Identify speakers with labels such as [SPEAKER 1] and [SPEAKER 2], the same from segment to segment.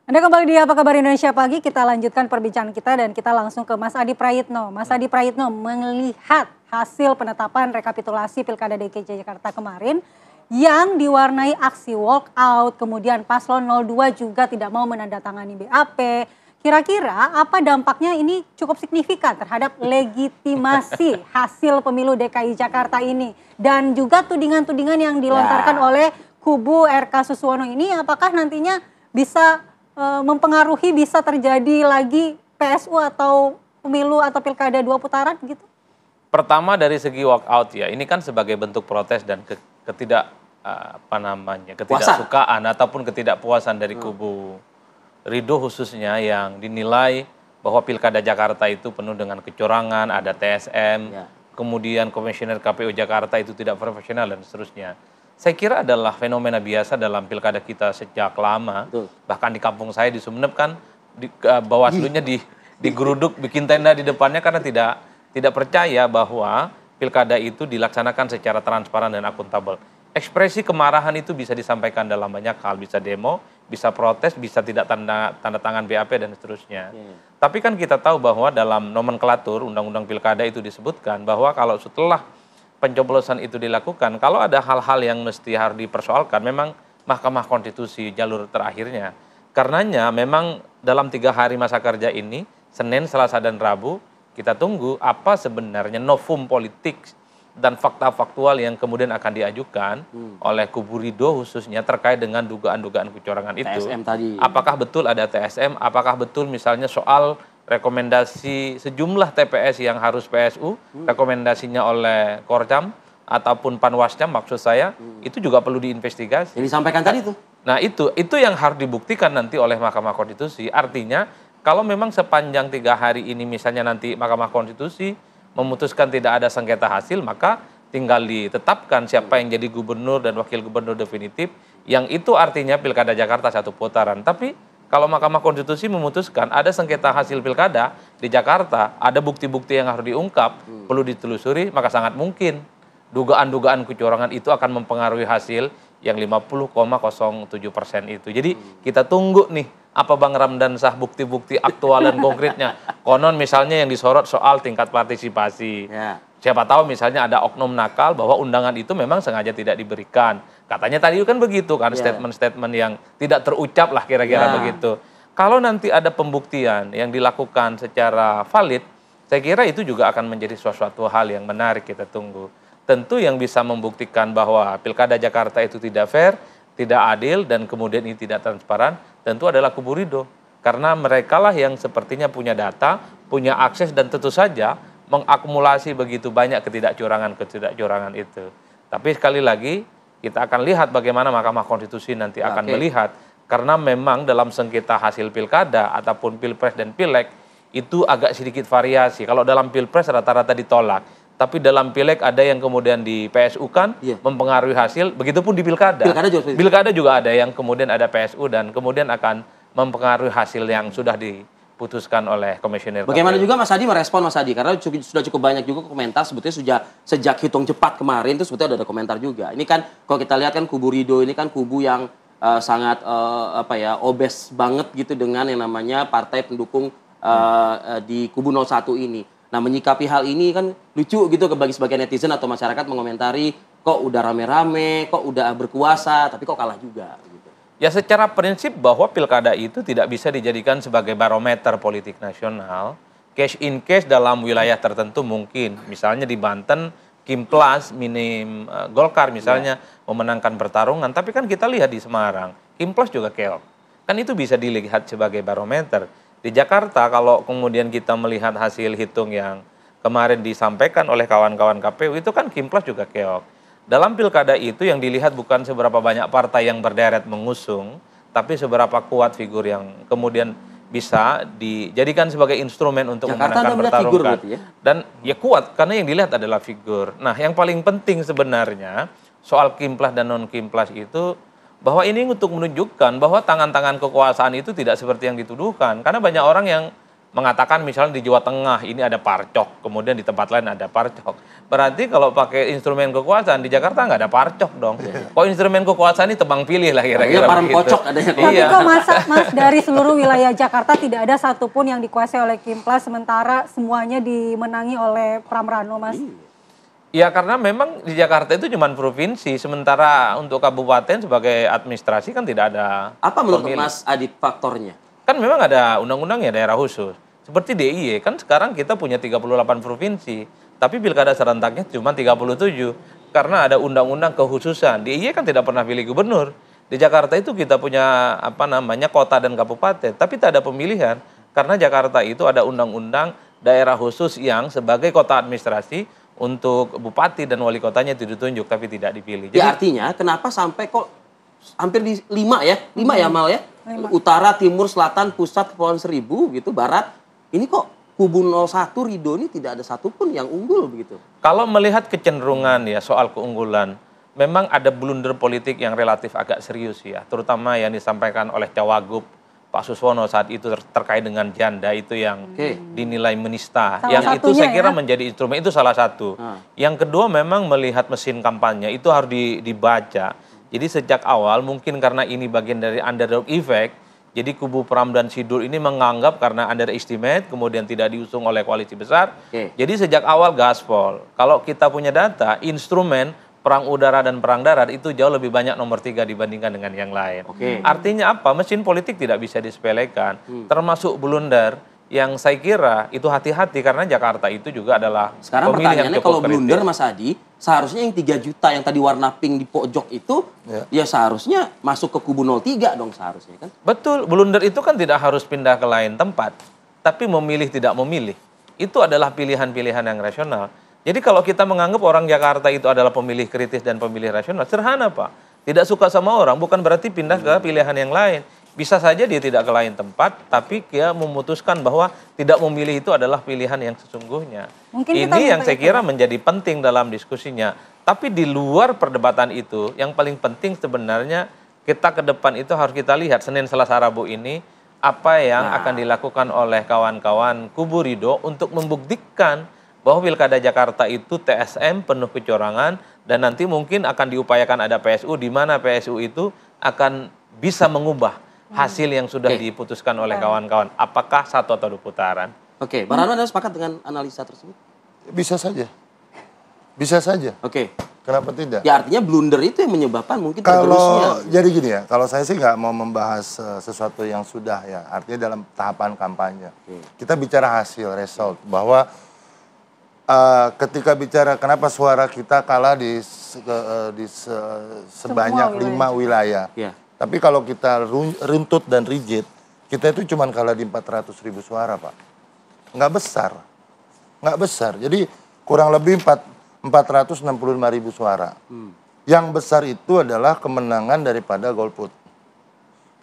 [SPEAKER 1] Anda kembali di Apa Kabar Indonesia Pagi, kita lanjutkan perbincangan kita dan kita langsung ke Mas Adi Prayitno. Mas Adi Prayitno melihat hasil penetapan rekapitulasi Pilkada DKI Jakarta kemarin yang diwarnai aksi walkout, kemudian Paslon 02 juga tidak mau menandatangani BAP. Kira-kira apa dampaknya ini cukup signifikan terhadap legitimasi hasil pemilu DKI Jakarta ini? Dan juga tudingan-tudingan yang dilontarkan oleh kubu RK Suswono ini apakah nantinya bisa mempengaruhi bisa terjadi lagi PSU atau pemilu atau pilkada 2 putaran gitu?
[SPEAKER 2] Pertama dari segi walkout ya, ini kan sebagai bentuk protes dan ketidaksukaan ataupun ketidakpuasan dari kubu Ridho khususnya yang dinilai bahwa pilkada Jakarta itu penuh dengan kecurangan, ada TSM, kemudian komisioner KPU Jakarta itu tidak profesional dan seterusnya. Saya kira adalah fenomena biasa dalam pilkada kita sejak lama. Betul. Bahkan di kampung saya di Sumeneb kan Bawaslunya digeruduk bikin tenda di depannya karena tidak percaya bahwa pilkada itu dilaksanakan secara transparan dan akuntabel. Ekspresi kemarahan itu bisa disampaikan dalam banyak hal, bisa demo, bisa protes, bisa tidak tanda tangan BAP dan seterusnya. Tapi kan kita tahu bahwa dalam nomenklatur Undang-Undang Pilkada itu disebutkan bahwa kalau setelah pencoblosan itu dilakukan, kalau ada hal-hal yang mesti harus dipersoalkan, memang Mahkamah Konstitusi jalur terakhirnya. Karenanya memang dalam 3 hari masa kerja ini, Senin, Selasa, dan Rabu, kita tunggu apa sebenarnya novum politik dan fakta-faktual yang kemudian akan diajukan oleh kubu Ridho khususnya terkait dengan dugaan-dugaan kecurangan itu.
[SPEAKER 3] TSM tadi.
[SPEAKER 2] Apakah betul ada TSM, apakah betul misalnya soal rekomendasi sejumlah TPS yang harus PSU, rekomendasinya oleh Korcam ataupun Panwascam maksud saya, itu juga perlu diinvestigasi.
[SPEAKER 3] Yang disampaikan tadi tuh.
[SPEAKER 2] Nah itu yang harus dibuktikan nanti oleh Mahkamah Konstitusi. Artinya kalau memang sepanjang 3 hari ini misalnya nanti Mahkamah Konstitusi memutuskan tidak ada sengketa hasil, maka tinggal ditetapkan siapa yang jadi gubernur dan wakil gubernur definitif, yang itu artinya pilkada Jakarta 1 putaran. Tapi kalau Mahkamah Konstitusi memutuskan ada sengketa hasil pilkada di Jakarta, ada bukti-bukti yang harus diungkap, perlu ditelusuri, maka sangat mungkin dugaan-dugaan kecurangan itu akan mempengaruhi hasil yang 50,07% itu. Jadi kita tunggu nih, apa Bang Ramdan Shah bukti-bukti aktual dan konkretnya. Konon misalnya yang disorot soal tingkat partisipasi. Siapa tahu misalnya ada oknum nakal bahwa undangan itu memang sengaja tidak diberikan. Katanya tadi kan begitu kan, statement-statement yang tidak terucap lah kira-kira begitu. Kalau nanti ada pembuktian yang dilakukan secara valid, saya kira itu juga akan menjadi suatu hal yang menarik kita tunggu. Tentu yang bisa membuktikan bahwa pilkada Jakarta itu tidak fair, tidak adil, dan kemudian ini tidak transparan, tentu adalah kubu Ridho. Karena mereka lah yang sepertinya punya data, punya akses, dan tentu saja mengakumulasi begitu banyak ketidakcurangan itu. Tapi sekali lagi, kita akan lihat bagaimana Mahkamah Konstitusi nanti akan melihat. Karena memang dalam sengketa hasil pilkada ataupun pilpres dan pileg, itu agak sedikit variasi. Kalau dalam pilpres rata-rata ditolak. Tapi dalam pileg ada yang kemudian di PSU kan mempengaruhi hasil, begitupun di pilkada. Pilkada juga ada yang kemudian ada PSU dan kemudian akan mempengaruhi hasil yang sudah diputuskan oleh komisioner.
[SPEAKER 3] Bagaimana juga Mas Adi merespon Mas Adi, karena sudah cukup banyak juga komentar sebetulnya sejak hitung cepat kemarin itu sebetulnya ada komentar juga. Ini kan kalau kita lihat kan kubu Ridho ini kan kubu yang sangat obes banget gitu dengan yang namanya partai pendukung di kubu 01 ini. Nah, menyikapi hal ini kan lucu gitu bagi sebagian netizen atau masyarakat mengomentari kok udah rame-rame, kok udah berkuasa, tapi kok kalah juga gitu.
[SPEAKER 2] Ya secara prinsip bahwa pilkada itu tidak bisa dijadikan sebagai barometer politik nasional. Case in case dalam wilayah tertentu mungkin, misalnya di Banten, Kimplas, minim Golkar misalnya memenangkan pertarungan. Tapi kan kita lihat di Semarang, Kimplas juga keok. Kan itu bisa dilihat sebagai barometer. Di Jakarta kalau kemudian kita melihat hasil hitung yang kemarin disampaikan oleh kawan-kawan KPU itu kan Kimplas juga keok. Dalam pilkada itu yang dilihat bukan seberapa banyak partai yang berderet mengusung, tapi seberapa kuat figur yang kemudian bisa dijadikan sebagai instrumen untuk memenangkan pertarungan. Dan ya kuat karena yang dilihat adalah figur. Nah yang paling penting sebenarnya soal Kimplas dan non-Kimplas itu bahwa ini untuk menunjukkan bahwa tangan-tangan kekuasaan itu tidak seperti yang dituduhkan. Karena banyak orang yang mengatakan misalnya di Jawa Tengah ini ada parcok, kemudian di tempat lain ada parcok. Berarti kalau pakai instrumen kekuasaan di Jakarta nggak ada parcok dong. Kok instrumen kekuasaan ini tebang pilih lah kira-kira
[SPEAKER 3] parang
[SPEAKER 2] begitu.
[SPEAKER 3] pocok adanya.
[SPEAKER 1] Tapi kok Mas dari seluruh wilayah Jakarta tidak ada satupun yang dikuasai oleh Kimplas sementara semuanya dimenangi oleh Pramrano, Mas?
[SPEAKER 2] Ya karena memang di Jakarta itu cuma provinsi, sementara untuk kabupaten sebagai administrasi kan tidak ada.
[SPEAKER 3] Apa menurut
[SPEAKER 2] pemilih.
[SPEAKER 3] Mas Adi faktornya?
[SPEAKER 2] Kan memang ada undang-undangnya daerah khusus. Seperti DIY, kan sekarang kita punya 38 provinsi, tapi pilkada serentaknya cuma 37. Karena ada undang-undang kekhususan. DIY kan tidak pernah pilih gubernur. Di Jakarta itu kita punya kota dan kabupaten, tapi tak ada pemilihan. Karena Jakarta itu ada undang-undang daerah khusus yang sebagai kota administrasi untuk bupati dan wali kotanya itu ditunjuk, tapi tidak dipilih.
[SPEAKER 3] Jadi artinya kenapa sampai kok hampir di 5 ya? 5 ya Mal ya?
[SPEAKER 1] 5.
[SPEAKER 3] Utara, timur, selatan, pusat, Kepulauan Seribu gitu, barat. Ini kok kubu 01 Ridho ini tidak ada satupun yang unggul begitu.
[SPEAKER 2] Kalau melihat kecenderungan ya soal keunggulan, memang ada blunder politik yang relatif agak serius ya, terutama yang disampaikan oleh Cawagup Pak Suswono saat itu terkait dengan janda itu yang dinilai menista.
[SPEAKER 1] Salah
[SPEAKER 2] yang itu saya kira
[SPEAKER 1] ya?
[SPEAKER 2] menjadi instrumen, itu salah satu. Yang kedua memang melihat mesin kampanye itu harus dibaca. Jadi sejak awal mungkin karena ini bagian dari underdog effect, jadi kubu Pram dan Sidur ini menganggap karena underestimate, kemudian tidak diusung oleh koalisi besar. Jadi sejak awal gaspol. Kalau kita punya data, instrumen perang udara dan perang darat itu jauh lebih banyak nomor 3 dibandingkan dengan yang lain. Artinya apa? Mesin politik tidak bisa disepelekan. Termasuk blunder yang saya kira itu hati-hati karena Jakarta itu juga adalah
[SPEAKER 3] sekarang
[SPEAKER 2] pemilihan
[SPEAKER 3] pertanyaannya kalau blunder Mas Adi, seharusnya yang 3 juta yang tadi warna pink di pojok itu ya seharusnya masuk ke kubu 03 dong seharusnya kan.
[SPEAKER 2] Betul, blunder itu kan tidak harus pindah ke lain tempat, tapi memilih tidak memilih. Itu adalah pilihan-pilihan yang rasional. Jadi kalau kita menganggap orang Jakarta itu adalah pemilih kritis dan pemilih rasional, sederhana Pak. Tidak suka sama orang bukan berarti pindah ke pilihan yang lain. Bisa saja dia tidak ke lain tempat, tapi dia memutuskan bahwa tidak memilih itu adalah pilihan yang sesungguhnya. Ini yang saya kira menjadi penting dalam diskusinya. Tapi di luar perdebatan itu, yang paling penting sebenarnya kita ke depan itu harus kita lihat Senin, Selasa, Rabu ini apa yang akan dilakukan oleh kawan-kawan kubu Ridho untuk membuktikan bahwa Pilkada Jakarta itu TSM penuh kecurangan dan nanti mungkin akan diupayakan ada PSU di mana PSU itu akan bisa mengubah hasil yang sudah diputuskan oleh kawan-kawan. Apakah 1 atau 2 putaran?
[SPEAKER 3] Bang Rano Anda sepakat dengan analisa tersebut?
[SPEAKER 4] Bisa saja. Bisa saja. Kenapa tidak?
[SPEAKER 3] Ya artinya blunder itu yang menyebabkan mungkin
[SPEAKER 4] kalau jadi gini ya, kalau saya sih nggak mau membahas sesuatu yang sudah ya, artinya dalam tahapan kampanye. Kita bicara hasil, result, bahwa ketika bicara kenapa suara kita kalah di sebanyak 5 wilayah. Tapi kalau kita runtut dan rigid, kita itu cuma kalah di 400.000 suara, Pak. Nggak besar. Nggak besar. Jadi kurang lebih 465.000 suara. Yang besar itu adalah kemenangan daripada golput.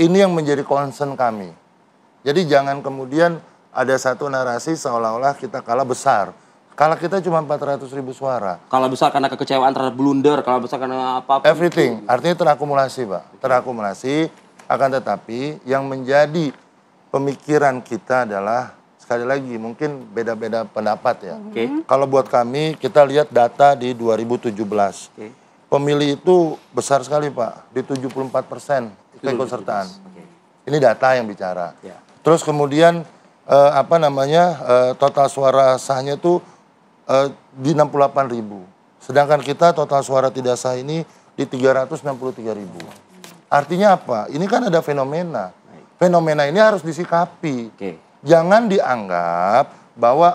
[SPEAKER 4] Ini yang menjadi concern kami. Jadi jangan kemudian ada satu narasi seolah-olah kita kalah besar. Kalah kita cuma 400.000 suara.
[SPEAKER 3] Kalau besar karena kekecewaan terhadap blunder, kalau besar karena apa-apa.
[SPEAKER 4] Everything, artinya terakumulasi Pak. Terakumulasi, akan tetapi yang menjadi pemikiran kita adalah, sekali lagi mungkin beda-beda pendapat ya. Kalau buat kami, kita lihat data di 2017. Pemilih itu besar sekali Pak, di 74% keikutsertaan. Ini data yang bicara. Terus kemudian, total suara sahnya itu di 68.000. Sedangkan kita total suara tidak sah ini di 363.000. Artinya apa? Ini kan ada fenomena. Fenomena ini harus disikapi. Jangan dianggap bahwa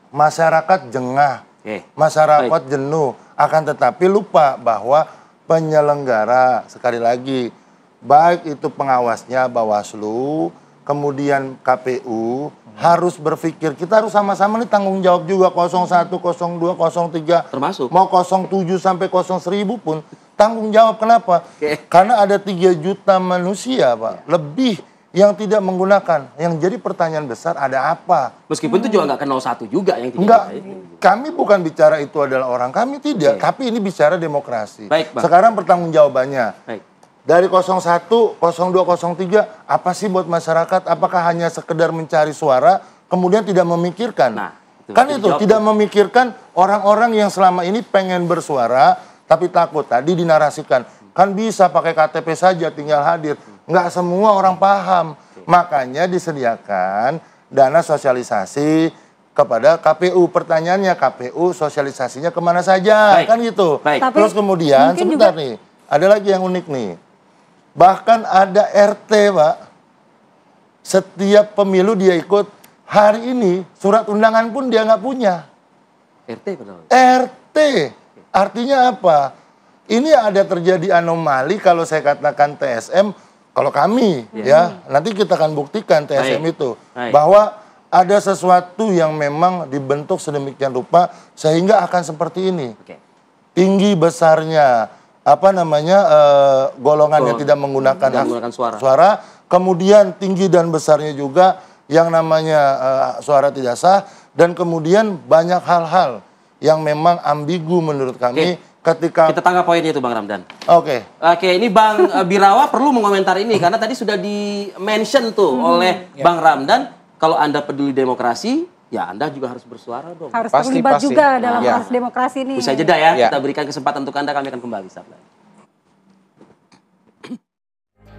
[SPEAKER 4] masyarakat jengah, masyarakat jenuh. Akan tetapi lupa bahwa penyelenggara, sekali lagi, baik itu pengawasnya Bawaslu, kemudian KPU, harus berpikir, kita harus sama-sama nih tanggung jawab juga 01, 02, 03,
[SPEAKER 3] termasuk
[SPEAKER 4] mau 07 sampai 01.000 pun tanggung jawab. Kenapa? Karena ada 3 juta manusia Pak, lebih yang tidak menggunakan. Yang jadi pertanyaan besar, ada apa?
[SPEAKER 3] Meskipun itu juga nggak ke 01 juga yang tidak.
[SPEAKER 4] Enggak, kami bukan bicara itu adalah orang, kami tidak. Tapi ini bicara demokrasi.
[SPEAKER 3] Baik, Bang.
[SPEAKER 4] Sekarang pertanggungjawabannya. Dari 01, 02, 03, apa sih buat masyarakat? Apakah hanya sekedar mencari suara, kemudian tidak memikirkan?
[SPEAKER 3] Nah,
[SPEAKER 4] Kan itu, tidak memikirkan orang-orang yang selama ini pengen bersuara, tapi takut. Tadi dinarasikan, kan bisa pakai KTP saja, tinggal hadir. Nggak semua orang paham. Makanya disediakan dana sosialisasi kepada KPU. Pertanyaannya, KPU sosialisasinya kemana saja?
[SPEAKER 3] Baik.
[SPEAKER 4] Kan gitu.
[SPEAKER 3] Baik.
[SPEAKER 4] Terus kemudian,
[SPEAKER 1] mungkin
[SPEAKER 4] sebentar
[SPEAKER 1] juga-
[SPEAKER 4] nih, ada lagi yang unik nih. Bahkan ada RT, Pak. Setiap pemilu dia ikut. Hari ini surat undangan pun dia nggak punya.
[SPEAKER 3] RT padahal.
[SPEAKER 4] RT. Artinya apa? Ini ada terjadi anomali kalau saya katakan TSM, kalau kami ya, nanti kita akan buktikan TSM
[SPEAKER 3] Baik.
[SPEAKER 4] itu.
[SPEAKER 3] Baik.
[SPEAKER 4] Bahwa ada sesuatu yang memang dibentuk sedemikian rupa sehingga akan seperti ini.
[SPEAKER 3] Oke.
[SPEAKER 4] Tinggi besarnya, golongannya tidak menggunakan
[SPEAKER 3] Tidak
[SPEAKER 4] hak
[SPEAKER 3] menggunakan suara.
[SPEAKER 4] kemudian tinggi dan besarnya juga yang namanya suara tidak sah, dan kemudian banyak hal-hal yang memang ambigu menurut kami ketika...
[SPEAKER 3] Kita tangkap poinnya itu Bang Ramdan.
[SPEAKER 4] Oke.
[SPEAKER 3] Oke, ini Bang Birawa perlu mengomentar ini karena tadi sudah di-mention tuh oleh Bang Ramdan, kalau Anda peduli demokrasi, ya Anda juga harus bersuara dong.
[SPEAKER 1] Harus
[SPEAKER 2] Pasti,
[SPEAKER 1] terlibat
[SPEAKER 2] pasti.
[SPEAKER 1] juga dalam
[SPEAKER 2] Ya.
[SPEAKER 1] proses demokrasi ini.
[SPEAKER 3] Usai jeda ya,
[SPEAKER 2] Ya.
[SPEAKER 3] kita berikan kesempatan untuk Anda, kami akan kembali saat lain.